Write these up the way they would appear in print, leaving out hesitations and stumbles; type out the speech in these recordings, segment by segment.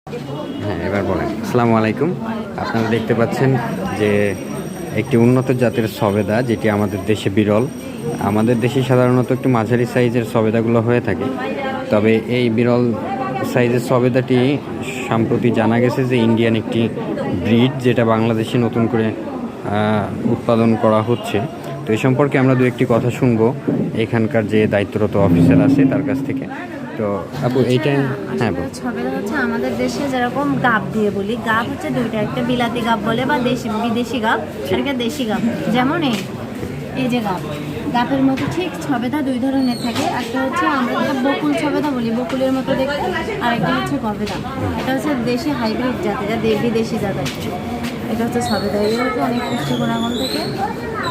হ্যাঁ, এবার বলেন। আসসালামু আলাইকুম। আপনারা দেখতে পাচ্ছেন যে একটি উন্নত জাতের সবেদা, যেটি আমাদের দেশে বিরল। আমাদের দেশে সাধারণত একটু মাঝারি সাইজের সবেদাগুলো হয়ে থাকে, তবে এই বিরল সাইজের সবেদাটি সম্প্রতি জানা গেছে যে ইন্ডিয়ান একটি ব্রিড, যেটা বাংলাদেশে নতুন করে উৎপাদন করা হচ্ছে। তো এই সম্পর্কে আমরা দু একটি কথা শুনবো এখানকার যে দায়িত্বরত অফিসার আছে তার কাছ থেকে। তো আপু এইটা হ্যাঁ সবেদা হচ্ছে আমাদের দেশে যেরকম গাব দিয়ে বলি, গাব হচ্ছে দুইটা, একটা বিলাতি গাব বলে বা বিদেশি গাব, আর একটা দেশি গাব। যেমন এই যে গাবের মতো ঠিক সবেদা দুই ধরনের থাকে। একটা হচ্ছে আমরা যেটা বকুল সবেদা বলি, বকুলের মতো দেখতে, আর একটা হচ্ছে গবেদা। এটা হচ্ছে দেশি হাইব্রিড জাতি, যা বিদেশি জাত আর কি। এটা হচ্ছে সবেদা, এর হচ্ছে অনেক পুষ্টি গুণাগুণ থেকে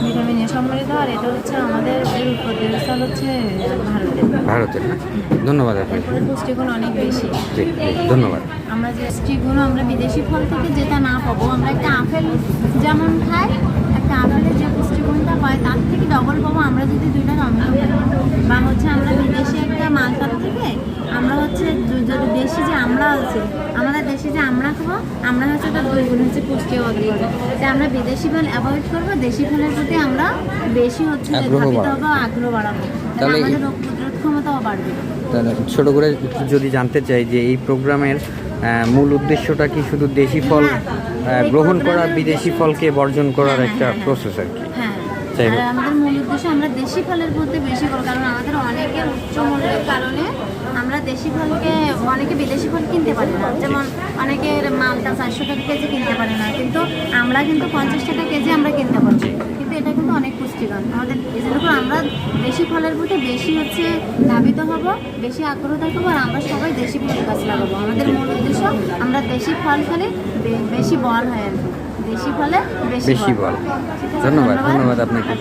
ভিটামিন এ সমৃদ্ধ। আর এটা হচ্ছে আমাদের এর উৎপত্তির স্থল হচ্ছে ভারতের। না, ধন্যবাদ আপনাকে। পুষ্টিগুণ অনেক বেশি। ধন্যবাদ। আমরা যে পুষ্টিগুণ আমরা বিদেশি ফল থেকে যেটা না পাবো, আমরা একটা আপেল যেমন খাই, একটা আপেলের যে পুষ্টিগুণটা পাই তার থেকে ডবল পাবো আমরা যদি দুইটা টমেটো খাই। বা হচ্ছে আমরা বিদেশি একটা মালটার থেকে আমরা হচ্ছে যদি দেশি যে আমরা আছে, আমাদের দেশে যে আমরা খাবো, আমরা হচ্ছে তার দুই গুণ হচ্ছে পুষ্টি অধিক হবে। যে আমরা বিদেশি ফল অ্যাভয়েড করবো, দেশি ফলের প্রতি আমরা বেশি হচ্ছে ধাবিত হবো, আগ্রহ বাড়াবো, তাহলে আমাদের রোগ প্রতিরোধ ক্ষমতাও বাড়বে। তাহলে ছোট করে যদি জানতে চাই যে এই প্রোগ্রামের মূল উদ্দেশ্যটা কি শুধু দেশি ফল গ্রহণ করা, বিদেশি ফলকে বর্জন করার একটা প্রসেস আর কি? হ্যাঁ, আর আমাদের মূল উদ্দেশ্য আমরা দেশি ফলের প্রতি বেশি করবো, কারণ আমাদের অনেকের উচ্চ মূল্যের কারণে আমরা দেশি ফলকে, অনেকে বিদেশি ফল কিনতে পারি না। যেমন অনেকের মালটা 400 টাকা কেজি কিনতে পারে না, কিন্তু আমরা কিন্তু 50 টাকা কেজি আমরা কিনতে পারছি। কিন্তু এটা কিন্তু অনেক পুষ্টিকর আমাদের। এই জন্য আমরা দেশি ফলের প্রতি বেশি হচ্ছে ধাবিত হব, বেশি আগ্রহ দেখাবো, আর আমরা সবাই দেশি ফল গাছ লাগাবো। আমাদের মূল উদ্দেশ্য আমরা দেশি ফল খেলে বেশি বল হয় আর কি, দেশি ফলে বেশি বল। ধন্যবাদ আপনাকে।